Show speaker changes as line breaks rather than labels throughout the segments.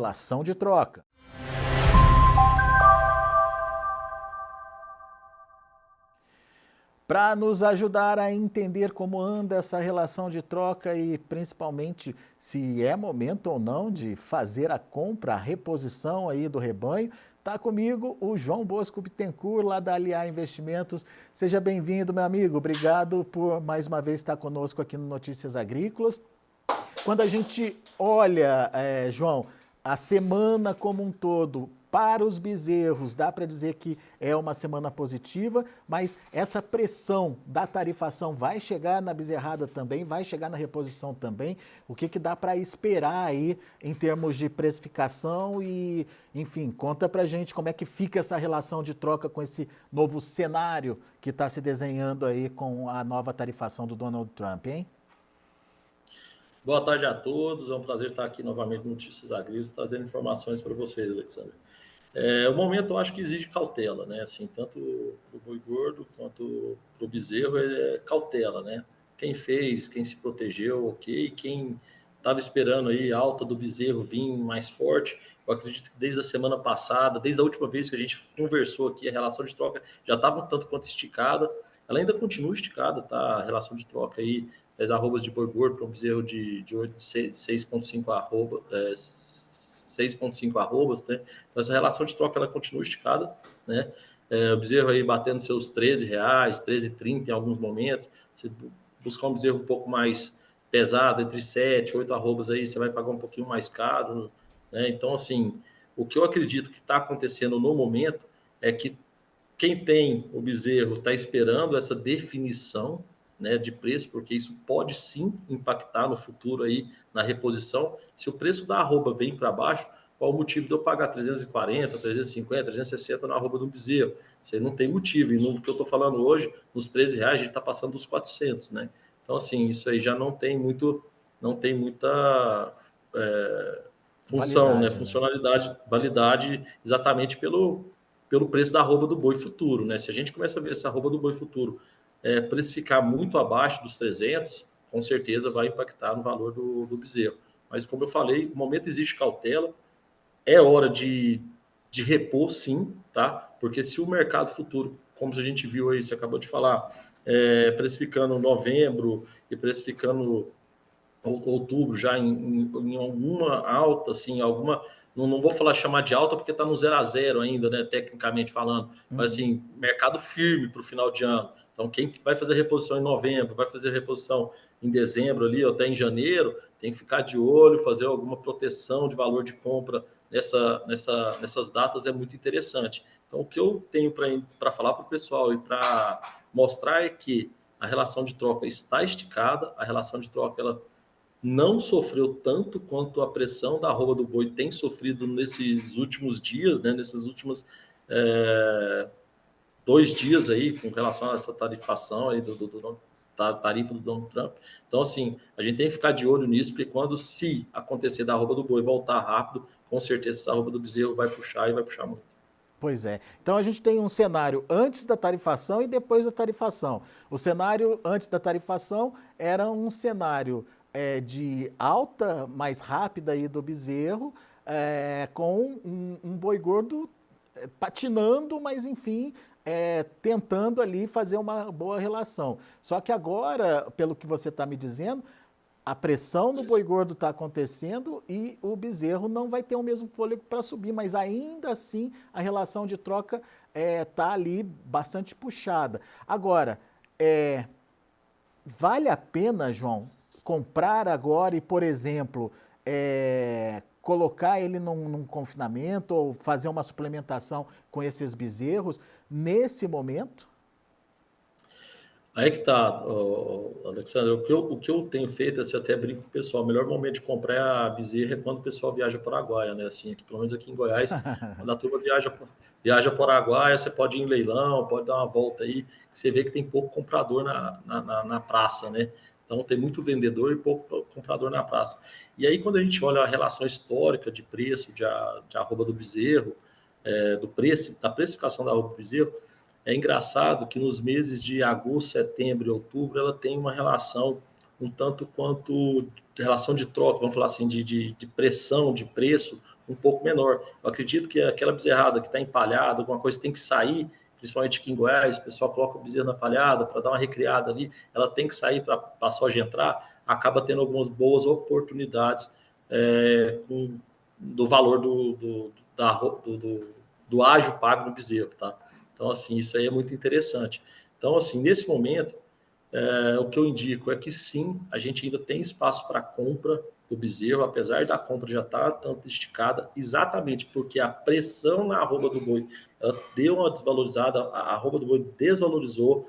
Relação de troca. Para nos ajudar a entender como anda essa relação de troca e principalmente se é momento ou não de fazer a compra, a reposição aí do rebanho, está comigo o João Bosco Bittencourt, lá da Aliar Investimentos. Seja bem-vindo, meu amigo. Obrigado por mais uma vez estar conosco aqui no Notícias Agrícolas. Quando a gente olha, João, a semana como um todo, para os bezerros, dá para dizer que é uma semana positiva, mas essa pressão da tarifação vai chegar na bezerrada também, vai chegar na reposição também. O que dá para esperar aí em termos de precificação e, enfim, conta para a gente como é que fica essa relação de troca com esse novo cenário que está se desenhando aí com a nova tarifação do Donald Trump, hein?
Boa tarde a todos, é um prazer estar aqui novamente no Notícias Agrícolas, trazendo informações para vocês, Alexandre. O momento eu acho que exige cautela, né? Assim, tanto para o boi gordo quanto para o bezerro é cautela, né? Quem fez, quem se protegeu, ok. Quem estava esperando aí a alta do bezerro vir mais forte, eu acredito que desde a semana passada, desde a última vez que a gente conversou aqui, a relação de troca já estava um tanto quanto esticada. Ela ainda continua esticada, tá? A relação de troca aí, 10 arrobas de boi gordo para um bezerro de 6,5 arroba, 6,5 arrobas, né? Então, essa relação de troca ela continua esticada, né? O bezerro aí batendo seus R$13, 13,30 em alguns momentos. Você buscar um bezerro um pouco mais pesado, entre 7 e 8 arrobas aí, você vai pagar um pouquinho mais caro, né? Então, assim, o que eu acredito que está acontecendo no momento é que quem tem o bezerro está esperando essa definição, né, de preço, porque isso pode sim impactar no futuro aí na reposição. Se o preço da arroba vem para baixo, qual o motivo de eu pagar 340, 350, 360 na arroba do bezerro? Isso aí não tem motivo. E no que eu estou falando hoje, nos R$13, a gente está passando dos 400, né? Então, assim, isso aí já não tem muita função, né?
Validade, né?
Funcionalidade, validade, exatamente pelo preço da arroba do boi futuro, né? Se a gente começa a ver essa arroba do boi futuro precificar muito abaixo dos 300, com certeza vai impactar no valor do bezerro. Mas, como eu falei, o momento existe cautela, é hora de repor, sim, tá? Porque se o mercado futuro, como a gente viu aí, você acabou de falar, precificando novembro e precificando outubro já em alguma alta, assim, alguma. Não vou falar chamar de alta porque está no 0 a 0 ainda, né? Tecnicamente falando, mas assim, mercado firme para o final de ano. Então, quem vai fazer reposição em novembro, vai fazer reposição em dezembro ali, ou até em janeiro, tem que ficar de olho, fazer alguma proteção de valor de compra nessas datas é muito interessante. Então, o que eu tenho para falar para o pessoal e para mostrar é que a relação de troca está esticada, a relação de troca ela não sofreu tanto quanto a pressão da arroba do boi tem sofrido nesses últimos dias, né? Nesses últimos 2 dias aí, com relação a essa tarifação aí da tarifa do Donald Trump. Então, assim, a gente tem que ficar de olho nisso, porque quando, se acontecer da arroba do boi voltar rápido, com certeza essa arroba do bezerro vai puxar e vai puxar muito.
Pois é. Então a gente tem um cenário antes da tarifação e depois da tarifação. O cenário antes da tarifação era um cenário de alta mais rápida aí do bezerro, com um boi gordo patinando, mas enfim, tentando ali fazer uma boa relação. Só que agora, pelo que você está me dizendo, a pressão no boi gordo está acontecendo e o bezerro não vai ter o mesmo fôlego para subir, mas ainda assim a relação de troca está ali bastante puxada. Agora, vale a pena, João, comprar agora e, por exemplo, colocar ele num confinamento ou fazer uma suplementação com esses bezerros nesse momento?
Aí que tá, Alexandre, o que eu tenho feito, assim, até brinco com o pessoal, o melhor momento de comprar a bezerra é quando o pessoal viaja para o Araguaia, né? Assim, aqui, pelo menos aqui em Goiás, quando a turma viaja para o Araguaia, você pode ir em leilão, pode dar uma volta aí, que você vê que tem pouco comprador na praça, né? Então tem muito vendedor e pouco comprador na praça. E aí, quando a gente olha a relação histórica de preço de arroba do bezerro, do preço, da precificação da arroba do bezerro, é engraçado que nos meses de agosto, setembro e outubro, ela tem uma relação um tanto quanto relação de troca, vamos falar assim, de pressão de preço, um pouco menor. Eu acredito que aquela bezerrada que está empalhada, alguma coisa tem que sair, principalmente aqui em Goiás, o pessoal coloca o bezerro na palhada para dar uma recriada ali, ela tem que sair para a soja entrar, acaba tendo algumas boas oportunidades do valor do ágio pago no bezerro, tá? Então, assim, isso aí é muito interessante. Então, assim, nesse momento, o que eu indico é que sim, a gente ainda tem espaço para compra do bezerro, apesar da compra já estar tanto esticada, exatamente porque a pressão na arroba do boi ela deu uma desvalorizada, a arroba do boi desvalorizou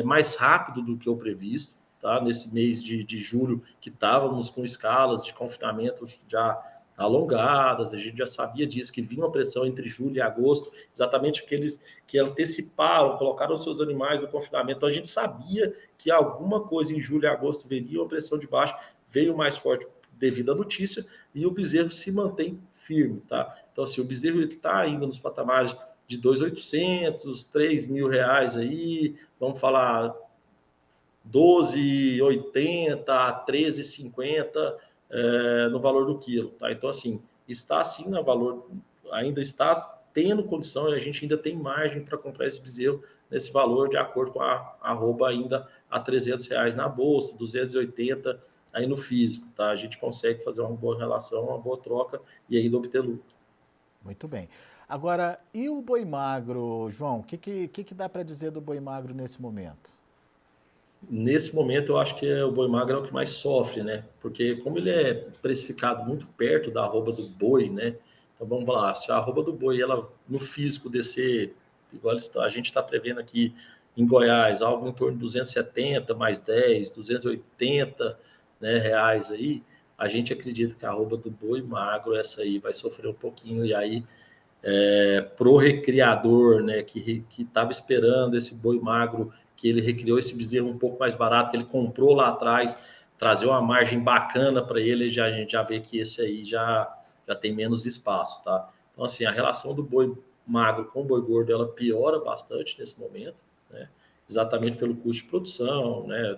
mais rápido do que o previsto, tá? Nesse mês de julho, que estávamos com escalas de confinamento já alongadas, a gente já sabia disso, que vinha uma pressão entre julho e agosto, exatamente aqueles que anteciparam, colocaram seus animais no confinamento, então a gente sabia que alguma coisa em julho e agosto viria uma pressão de baixa, veio mais forte devido à notícia, e o bezerro se mantém firme, tá? Então, assim, o bezerro está ainda nos patamares de 2.800, 3.000 reais aí, vamos falar 12,80 a 13,50 no valor do quilo, tá? Então, assim, está assim no valor, ainda está tendo condição e a gente ainda tem margem para comprar esse bezerro nesse valor, de acordo com a arroba ainda a 300 reais na bolsa, 280 aí no físico, tá? A gente consegue fazer uma boa relação, uma boa troca e ainda obter lucro.
Muito bem. Agora, e o boi magro, João? O que dá para dizer do boi magro nesse momento?
Nesse momento, eu acho que o boi magro é o que mais sofre, né? Porque como ele é precificado muito perto da arroba do boi, né? Então vamos lá, se a arroba do boi, ela no físico descer, igual a gente está prevendo aqui em Goiás, algo em torno de 270 mais 10, 280, né, reais aí, a gente acredita que a arroba do boi magro, essa aí, vai sofrer um pouquinho, e aí pro recriador, né, que estava esperando esse boi magro, que ele recriou esse bezerro um pouco mais barato, que ele comprou lá atrás, trazer uma margem bacana para ele, a gente já vê que esse aí já tem menos espaço, tá? Então, assim, a relação do boi magro com o boi gordo, ela piora bastante nesse momento, né? Exatamente pelo custo de produção, né?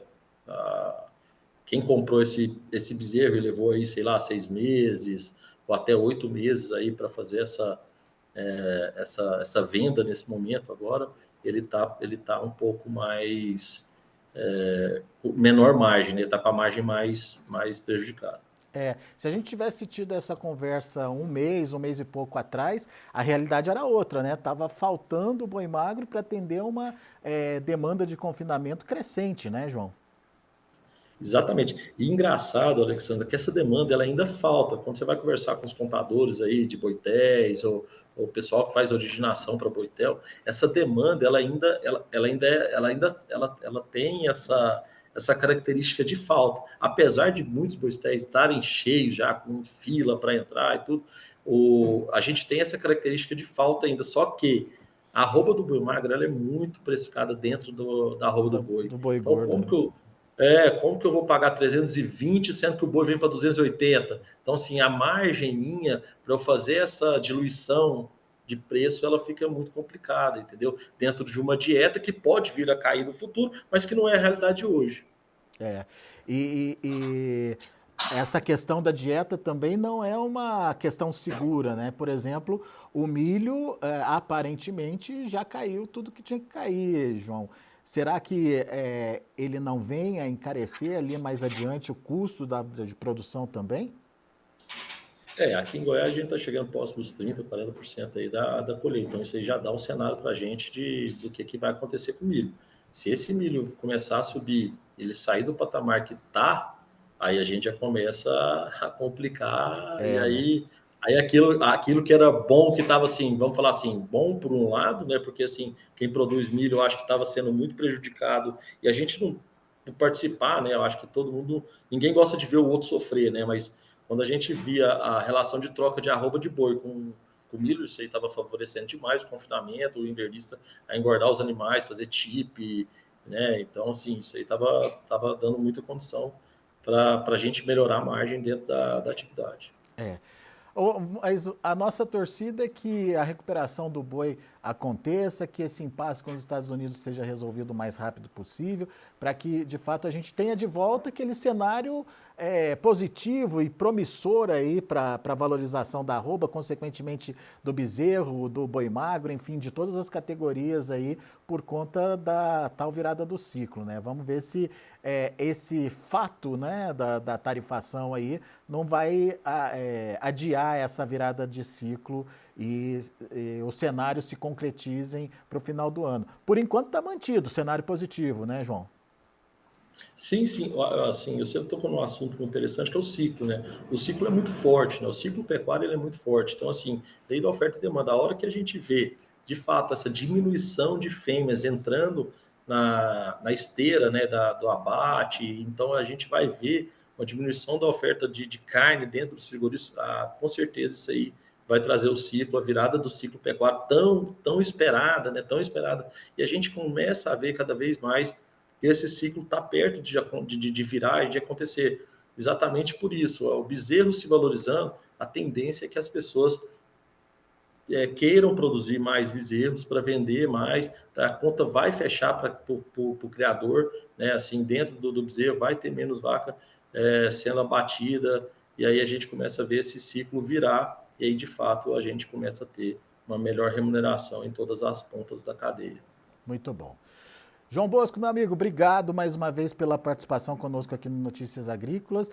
Quem comprou esse bezerro e levou aí, sei lá, 6 meses ou até 8 meses aí para fazer essa venda nesse momento agora, ele tá um pouco mais menor margem, ele está com a margem mais prejudicada.
Se a gente tivesse tido essa conversa um mês e pouco atrás, a realidade era outra, né? Tava faltando o boi magro para atender uma demanda de confinamento crescente, né, João?
Exatamente. E engraçado, Alexandre, que essa demanda ela ainda falta. Quando você vai conversar com os compradores aí de boitéis ou o pessoal que faz originação para boitel, essa demanda ela tem essa característica de falta. Apesar de muitos boitéis estarem cheios já com fila para entrar e tudo, a gente tem essa característica de falta ainda. Só que a arroba do boi magro ela é muito precificada dentro da arroba do boi.
Do boi
Então,
gordo, né?
como que eu vou pagar 320 sendo que o boi vem para 280? Então, assim, a margem minha para eu fazer essa diluição de preço, ela fica muito complicada, entendeu? Dentro de uma dieta que pode vir a cair no futuro, mas que não é a realidade hoje.
É. E essa questão da dieta também não é uma questão segura, né? Por exemplo, o milho aparentemente já caiu tudo que tinha que cair, João. Será que ele não vem a encarecer ali mais adiante o custo de produção também?
Aqui em Goiás a gente está chegando próximo dos 30, 40% aí da colheita. Então, isso aí já dá um cenário para a gente do que vai acontecer com o milho. Se esse milho começar a subir, ele sair do patamar que está, aí a gente já começa a complicar. E
É, né?
aí aquilo que era bom, que estava assim, vamos falar assim, bom por um lado, né? Porque assim, quem produz milho eu acho que estava sendo muito prejudicado. E a gente não participar, né? Eu acho que todo mundo, ninguém gosta de ver o outro sofrer, né? Mas quando a gente via a relação de troca de arroba de boi com milho, isso aí estava favorecendo demais o confinamento, o invernista a engordar os animais, fazer chip, né? Então, assim, isso aí estava dando muita condição para a gente melhorar a margem dentro da atividade.
Mas a nossa torcida é que a recuperação do boi aconteça, que esse impasse com os Estados Unidos seja resolvido o mais rápido possível, para que, de fato, a gente tenha de volta aquele cenário positivo e promissor aí para a valorização da arroba, consequentemente do bezerro, do boi magro, enfim, de todas as categorias aí, por conta da tal virada do ciclo, né? Vamos ver se esse fato, né, da tarifação aí não vai adiar essa virada de ciclo e os cenários se concretizem para o final do ano. Por enquanto está mantido o cenário positivo, né, João?
Sim, sim. Assim, você tocou num assunto muito interessante que é o ciclo, né? O ciclo é muito forte, né? O ciclo pecuário ele é muito forte. Então, assim, lei da oferta e demanda. A hora que a gente vê, de fato, essa diminuição de fêmeas entrando na esteira, né, do abate, então a gente vai ver uma diminuição da oferta de carne dentro dos frigoríficos. Com certeza isso aí vai trazer o ciclo, a virada do ciclo pecuário tão esperada, né? Tão esperada. E a gente começa a ver cada vez mais esse ciclo está perto de virar e de acontecer. Exatamente por isso, o bezerro se valorizando, a tendência é que as pessoas queiram produzir mais bezerros para vender mais, a conta vai fechar para o criador, né? Assim, dentro do bezerro vai ter menos vaca sendo abatida, e aí a gente começa a ver esse ciclo virar, e aí de fato a gente começa a ter uma melhor remuneração em todas as pontas da cadeia.
Muito bom. João Bosco, meu amigo, obrigado mais uma vez pela participação conosco aqui no Notícias Agrícolas.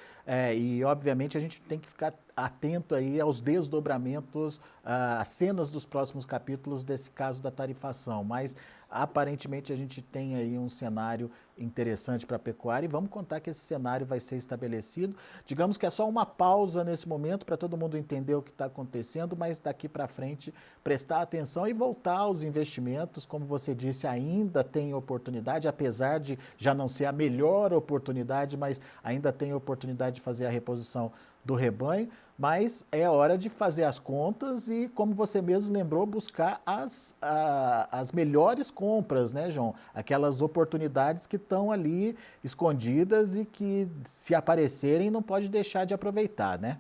E, obviamente, a gente tem que ficar atento aí aos desdobramentos, às cenas dos próximos capítulos desse caso da tarifação. Mas, aparentemente, a gente tem aí um cenário interessante para a pecuária e vamos contar que esse cenário vai ser estabelecido. Digamos que é só uma pausa nesse momento para todo mundo entender o que está acontecendo, mas daqui para frente prestar atenção e voltar aos investimentos. Como você disse, ainda tem oportunidade, apesar de já não ser a melhor oportunidade, mas ainda tem oportunidade de fazer a reposição do rebanho, mas é hora de fazer as contas e, como você mesmo lembrou, buscar as melhores compras, né, João? Aquelas oportunidades que estão ali escondidas e que, se aparecerem, não pode deixar de aproveitar, né?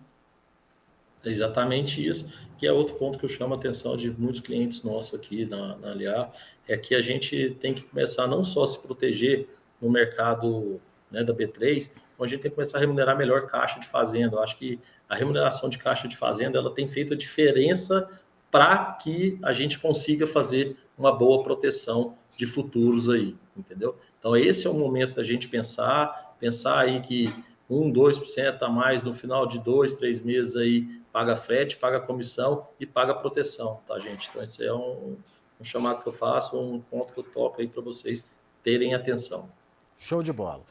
É exatamente isso, que é outro ponto que eu chamo a atenção de muitos clientes nossos aqui na Aliar, é que a gente tem que começar não só a se proteger no mercado, né, da B3, como a gente tem que começar a remunerar melhor caixa de fazenda. Eu acho que a remuneração de caixa de fazenda ela tem feito a diferença para que a gente consiga fazer uma boa proteção de futuros aí, entendeu? Então esse é o momento da gente pensar aí que 2% a mais no final de 2, 3 meses aí, paga frete, paga comissão e paga proteção, tá, gente? Então, esse é um chamado que eu faço, um ponto que eu toco aí para vocês terem atenção.
Show de bola.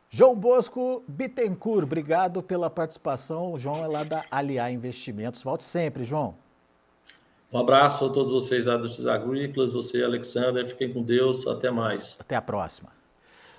João Bosco Bittencourt, obrigado pela participação. O João é lá da Aliar Investimentos. Volte sempre, João.
Um abraço a todos vocês lá do Notícias Agrícolas, você, Alexander, fiquem com Deus, até mais.
Até a próxima.